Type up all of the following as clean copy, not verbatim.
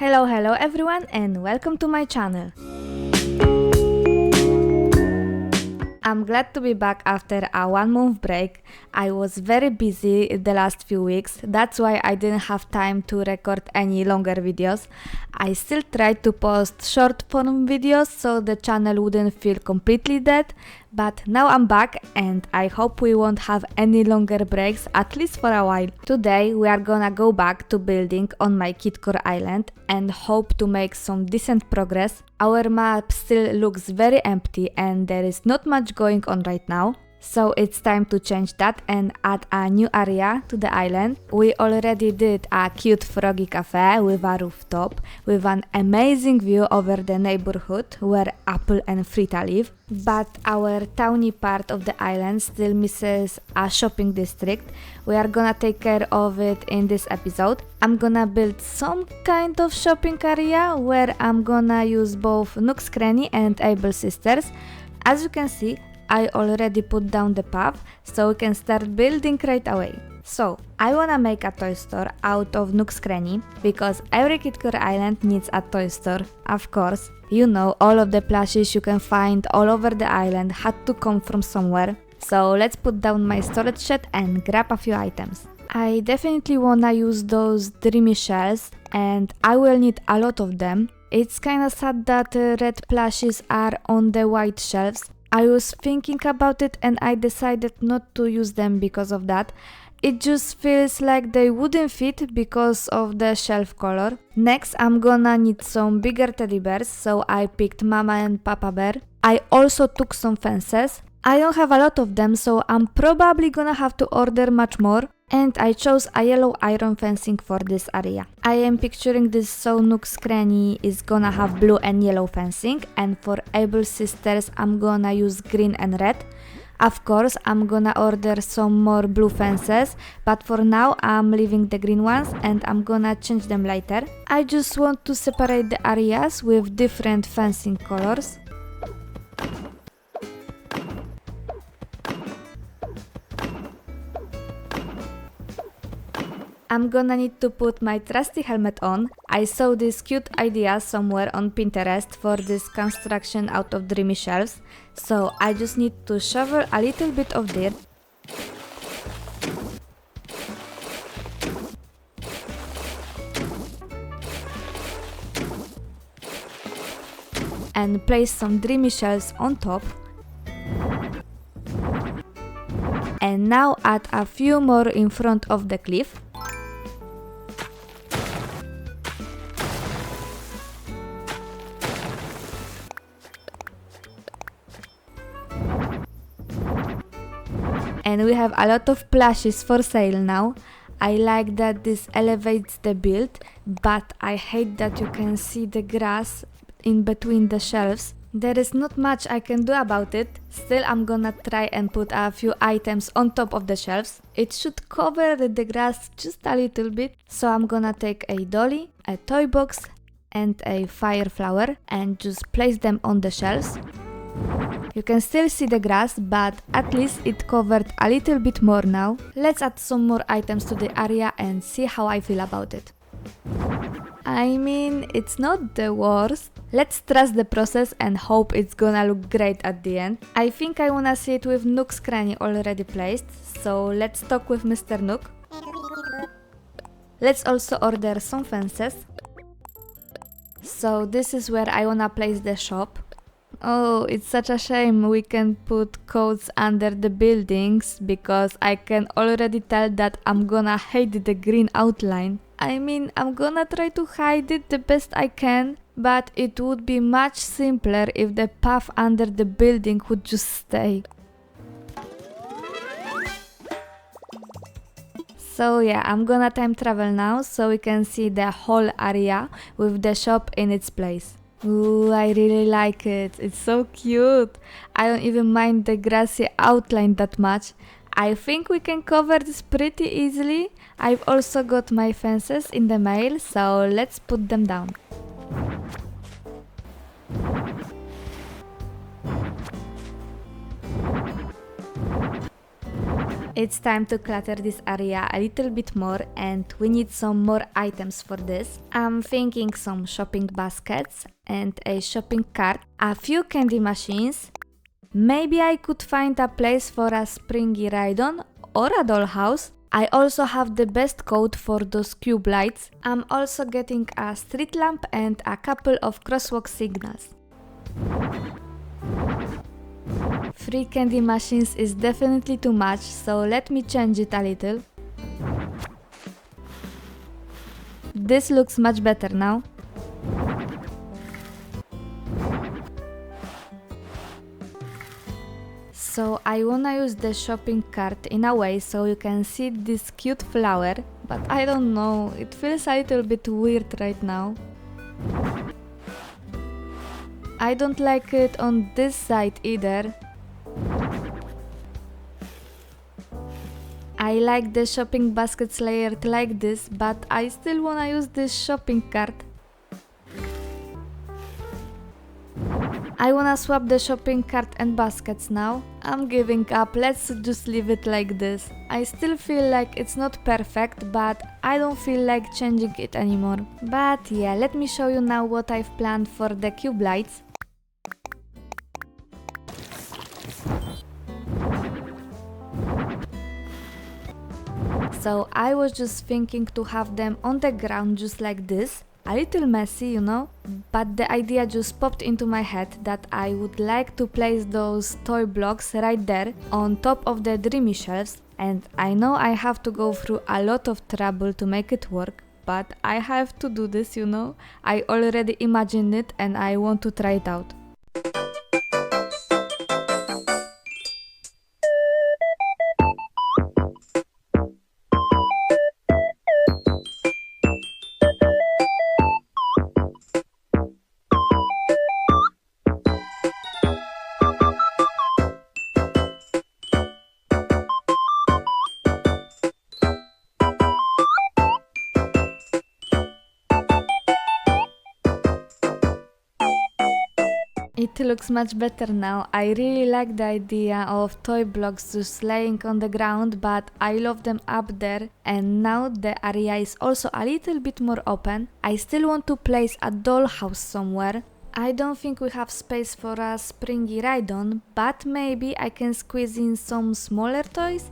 Hello everyone and welcome to my channel. I'm glad to be back after a 1 month break. I was very busy the last few weeks, that's why I didn't have time to record any longer videos. I still tried to post short form videos so the channel wouldn't feel completely dead, but now I'm back and I hope we won't have any longer breaks, at least for a while. Today we are gonna go back to building on my Kitcore Island and hope to make some decent progress. Our map still looks very empty and there is not much going on right now. So it's time to change that and add a new area to the island. We already did a cute froggy cafe with a rooftop with an amazing view over the neighborhood where Apple and Frita live. But our towny part of the island still misses a shopping district. We are gonna take care of it in this episode. I'm gonna build some kind of shopping area where I'm gonna use both Nook's Cranny and Able Sisters. As you can see, I already put down the path, so we can start building right away. So, I wanna make a toy store out of Nook's Cranny, because every Kitcore Island needs a toy store, of course. You know, all of the plushies you can find all over the island had to come from somewhere. So let's put down my storage shed and grab a few items. I definitely wanna use those dreamy shells, and I will need a lot of them. It's kinda sad that red plushies are on the white shelves. I was thinking about it and I decided not to use them because of that. It just feels like they wouldn't fit because of the shelf color. Next, I'm gonna need some bigger teddy bears, so I picked Mama and Papa Bear. I also took some fences. I don't have a lot of them, so I'm probably gonna have to order much more. And I chose a yellow iron fencing for this area. I am picturing this so Nook's Cranny is gonna have blue and yellow fencing, and for Able Sisters I'm gonna use green and red. Of course I'm gonna order some more blue fences, but for now I'm leaving the green ones and I'm gonna change them later. I just want to separate the areas with different fencing colors. I'm gonna need to put my trusty helmet on. I saw this cute idea somewhere on Pinterest for this construction out of dreamy shelves, so I just need to shovel a little bit of dirt and place some dreamy shells on top. And now add a few more in front of the cliff. And we have a lot of plushies for sale now. I like that this elevates the build, but I hate that you can see the grass in between the shelves. There is not much I can do about it. Still, I'm gonna try and put a few items on top of the shelves. It should cover the grass just a little bit. So I'm gonna take a dolly, a toy box and a fire flower and just place them on the shelves. You can still see the grass, but at least it covered a little bit more now. Let's add some more items to the area and see how I feel about it. I mean, it's not the worst. Let's trust the process and hope it's gonna look great at the end. I think I wanna see it with Nook's Cranny already placed, so let's talk with Mr. Nook. Let's also order some fences. So this is where I wanna place the shop. Oh, it's such a shame we can put codes under the buildings because I can already tell that I'm gonna hate the green outline. I mean, I'm gonna try to hide it the best I can, but it would be much simpler if the path under the building would just stay. So yeah, I'm gonna time travel now so we can see the whole area with the shop in its place. Ooh, I really like it. It's so cute. I don't even mind the grassy outline that much. I think we can cover this pretty easily. I've also got my fences in the mail, so let's put them down. It's time to clutter this area a little bit more, and we need some more items for this. I'm thinking some shopping baskets and a shopping cart, a few candy machines. Maybe I could find a place for a springy ride-on or a dollhouse. I also have the best code for those cube lights. I'm also getting a street lamp and a couple of crosswalk signals. 3 candy machines is definitely too much, so let me change it a little. This looks much better now. So I wanna use the shopping cart in a way so you can see this cute flower, but I don't know, it feels a little bit weird right now. I don't like it on this side either. I like the shopping baskets layered like this, but I still wanna use this shopping cart. I wanna swap the shopping cart and baskets now. I'm giving up, let's just leave it like this. I still feel like it's not perfect, but I don't feel like changing it anymore. But yeah, let me show you now what I've planned for the cube lights. So I was just thinking to have them on the ground just like this. A little messy, you know, but the idea just popped into my head that I would like to place those toy blocks right there on top of the dreamy shelves, and I know I have to go through a lot of trouble to make it work, but I have to do this, you know. I already imagined it and I want to try it out. It looks much better now. I really like the idea of toy blocks just laying on the ground, but I love them up there, and now the area is also a little bit more open. I still want to place a dollhouse somewhere. I don't think we have space for a springy ride-on, but maybe I can squeeze in some smaller toys.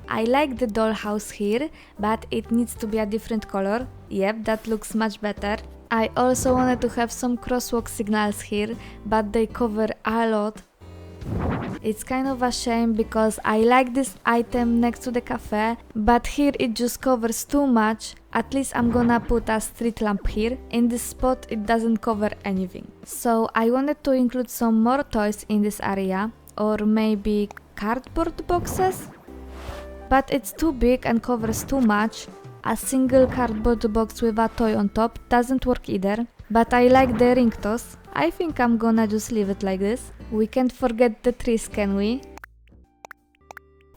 I like the dollhouse here, but it needs to be a different color. Yep, that looks much better. I also wanted to have some crosswalk signals here, but they cover a lot. It's kind of a shame because I like this item next to the cafe, but here it just covers too much. At least I'm gonna put a street lamp here. In this spot it doesn't cover anything. So I wanted to include some more toys in this area, or maybe cardboard boxes? But it's too big and covers too much. A single cardboard box with a toy on top doesn't work either, but I like the ring toss. I think I'm gonna just leave it like this. We can't forget the trees, can we?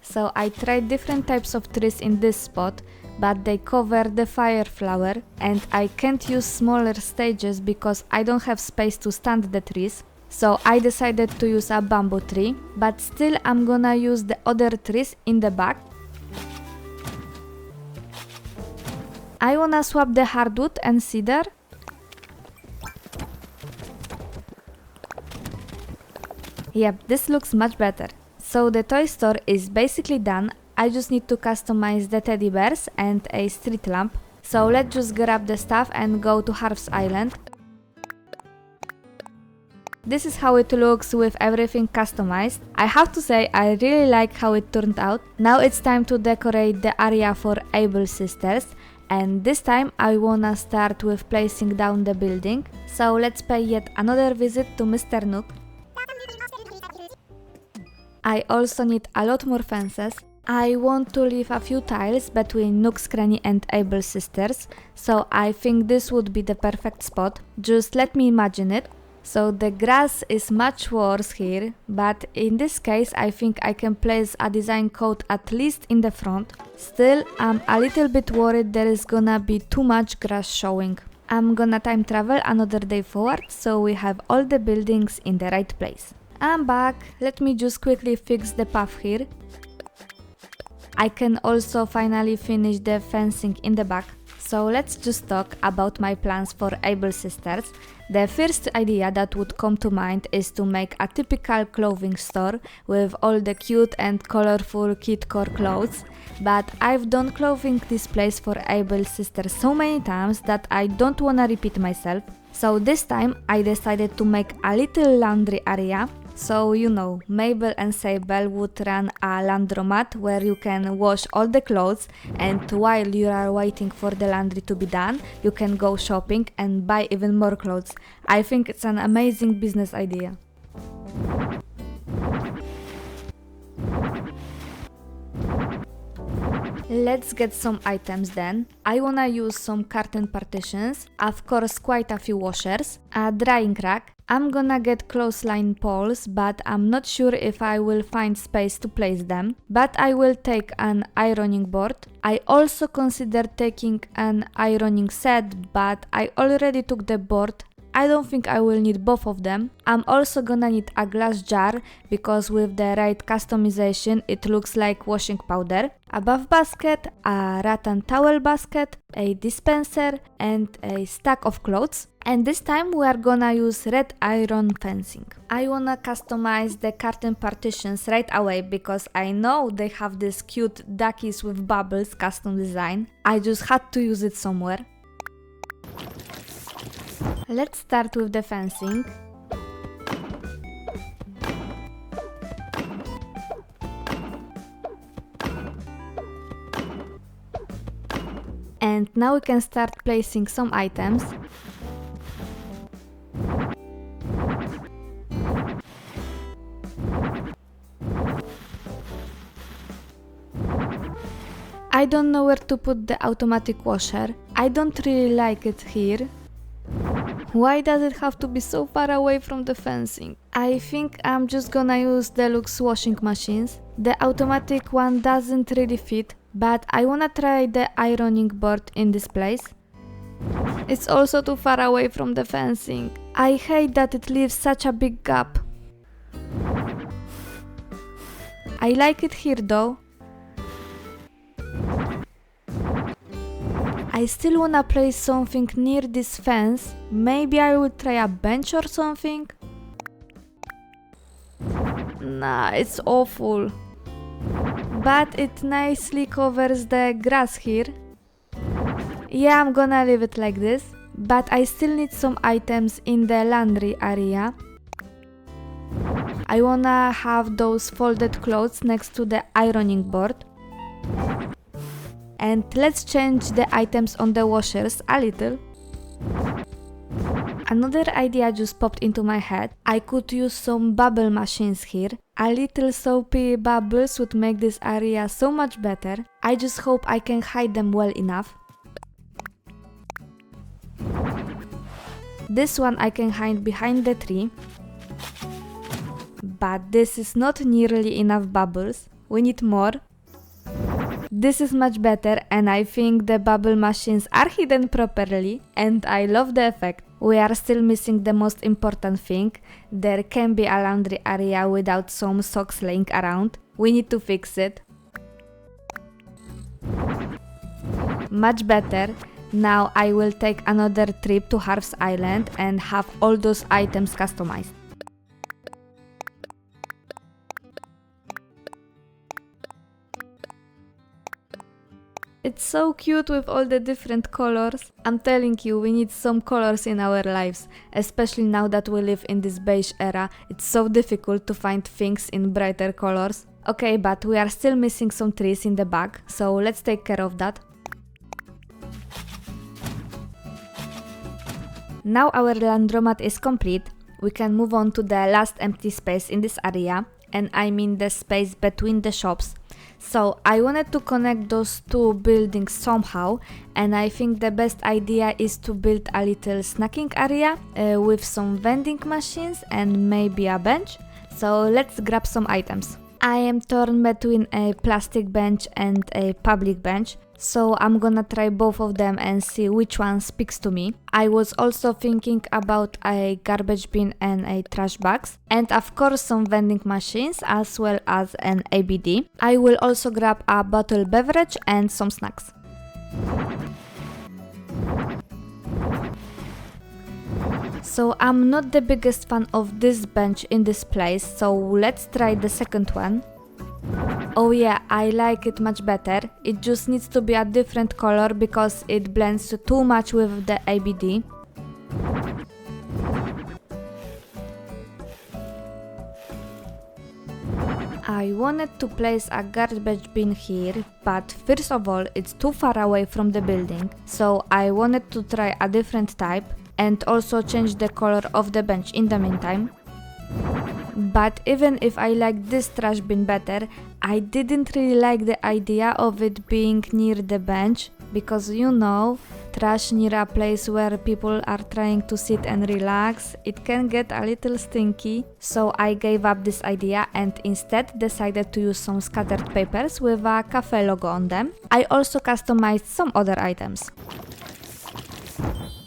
So I tried different types of trees in this spot, but they cover the fire flower, and I can't use smaller stages because I don't have space to stand the trees. So I decided to use a bamboo tree, but still I'm gonna use the other trees in the back. I wanna swap the hardwood and cedar. Yep, this looks much better. So the toy store is basically done. I just need to customize the teddy bears and a street lamp. So let's just grab the stuff and go to Harv's Island. This is how it looks with everything customized. I have to say I really like how it turned out. Now it's time to decorate the area for Able Sisters. And this time I wanna start with placing down the building. So let's pay yet another visit to Mr. Nook. I also need a lot more fences. I want to leave a few tiles between Nook's Cranny and Able Sisters, so I think this would be the perfect spot. Just let me imagine it. So the grass is much worse here, but in this case I think I can place a design code at least in the front. Still, I'm a little bit worried there is gonna be too much grass showing. I'm gonna time travel another day forward so we have all the buildings in the right place. I'm back. Let me just quickly fix the path here. I can also finally finish the fencing in the back. So let's just talk about my plans for Able Sisters. The first idea that would come to mind is to make a typical clothing store with all the cute and colorful kidcore clothes. But I've done clothing displays for Able Sisters so many times that I don't wanna repeat myself. So this time I decided to make a little laundry area. So you know, Mabel and Sable would run a laundromat where you can wash all the clothes, and while you are waiting for the laundry to be done, you can go shopping and buy even more clothes. I think it's an amazing business idea. Let's get some items then. I wanna use some curtain partitions, of course quite a few washers, a drying rack. I'm gonna get clothesline poles, but I'm not sure if I will find space to place them. But I will take an ironing board. I also considered taking an ironing set, but I already took the board. I don't think I will need both of them. I'm also gonna need a glass jar because with the right customization it looks like washing powder, a bath basket, a rattan towel basket, a dispenser and a stack of clothes. And this time we are gonna use red iron fencing. I wanna customize the curtain partitions right away because I know they have this cute duckies with bubbles custom design. I just had to use it somewhere. Let's start with the fencing. And now we can start placing some items. I don't know where to put the automatic washer. I don't really like it here. Why does it have to be so far away from the fencing? I think I'm just gonna use deluxe washing machines. The automatic one doesn't really fit, but I wanna try the ironing board in this place. It's also too far away from the fencing. I hate that it leaves such a big gap. I like it here though. I still wanna place something near this fence. Maybe I will try a bench or something. Nah, it's awful. But it nicely covers the grass here. Yeah, I'm gonna leave it like this. But I still need some items in the laundry area. I wanna have those folded clothes next to the ironing board. And let's change the items on the washers a little. Another idea just popped into my head. I could use some bubble machines here. A little soapy bubbles would make this area so much better. I just hope I can hide them well enough. This one I can hide behind the tree. But this is not nearly enough bubbles. We need more. This is much better, and I think the bubble machines are hidden properly and I love the effect. We are still missing the most important thing. There can be a laundry area without some socks laying around. We need to fix it. Much better. Now I will take another trip to Harv's Island and have all those items customized. It's so cute with all the different colors. I'm telling you, we need some colors in our lives, especially now that we live in this beige era. It's so difficult to find things in brighter colors. Okay, but we are still missing some trees in the back, so let's take care of that. Now our laundromat is complete. We can move on to the last empty space in this area, and I mean the space between the shops. So I wanted to connect those two buildings somehow, and I think the best idea is to build a little snacking area with some vending machines and maybe a bench. So let's grab some items. I am torn between a plastic bench and a public bench. So I'm gonna try both of them and see which one speaks to me. I was also thinking about a garbage bin and a trash bags, and of course some vending machines as well as an ABD. I will also grab a bottled beverage and some snacks. So I'm not the biggest fan of this bench in this place, so let's try the second one. Oh yeah, I like it much better. It just needs to be a different color because it blends too much with the ABD. I wanted to place a garbage bin here, but first of all it's too far away from the building, so I wanted to try a different type and also change the color of the bench in the meantime. But even if I like this trash bin better, I didn't really like the idea of it being near the bench, because you know, trash near a place where people are trying to sit and relax, it can get a little stinky. So I gave up this idea and instead decided to use some scattered papers with a cafe logo on them. I also customized some other items.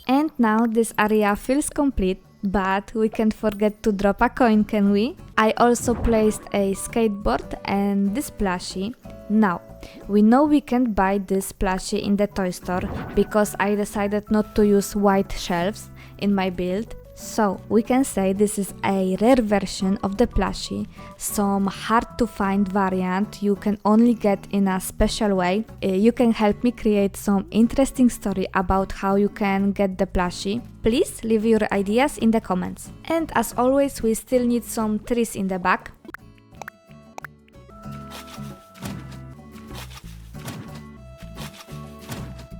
And now this area feels complete. But we can't forget to drop a coin, can we? I also placed a skateboard and this plushie. Now, we know we can't buy this plushie in the toy store because I decided not to use white shelves in my build. So we can say this is a rare version of the plushie, some hard to find variant you can only get in a special way. You can help me create some interesting story about how you can get the plushie. Please leave your ideas in the comments. And as always, we still need some trees in the back.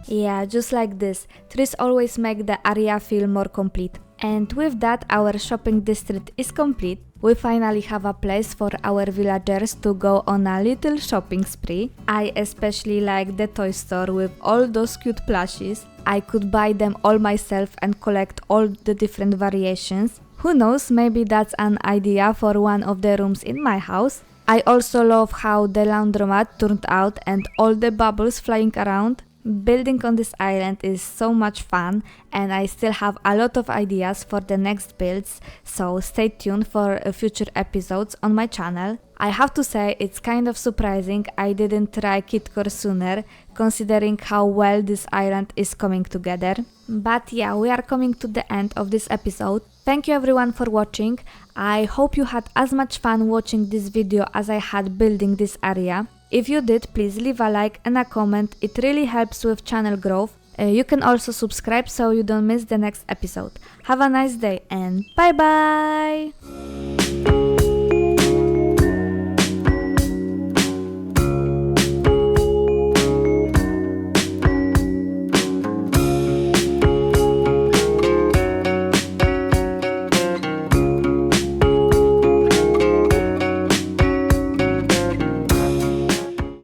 Yeah, just like this. Trees always make the area feel more complete. And with that, our shopping district is complete. We finally have a place for our villagers to go on a little shopping spree. I especially like the toy store with all those cute plushies. I could buy them all myself and collect all the different variations. Who knows, maybe that's an idea for one of the rooms in my house. I also love how the laundromat turned out and all the bubbles flying around. Building on this island is so much fun and I still have a lot of ideas for the next builds, so stay tuned for future episodes on my channel. I have to say it's kind of surprising I didn't try KitKur sooner, considering how well this island is coming together. But yeah, we are coming to the end of this episode. Thank you everyone for watching. I hope you had as much fun watching this video as I had building this area. If you did, please leave a like and a comment, it really helps with channel growth. You can also subscribe so you don't miss the next episode. Have a nice day and bye bye!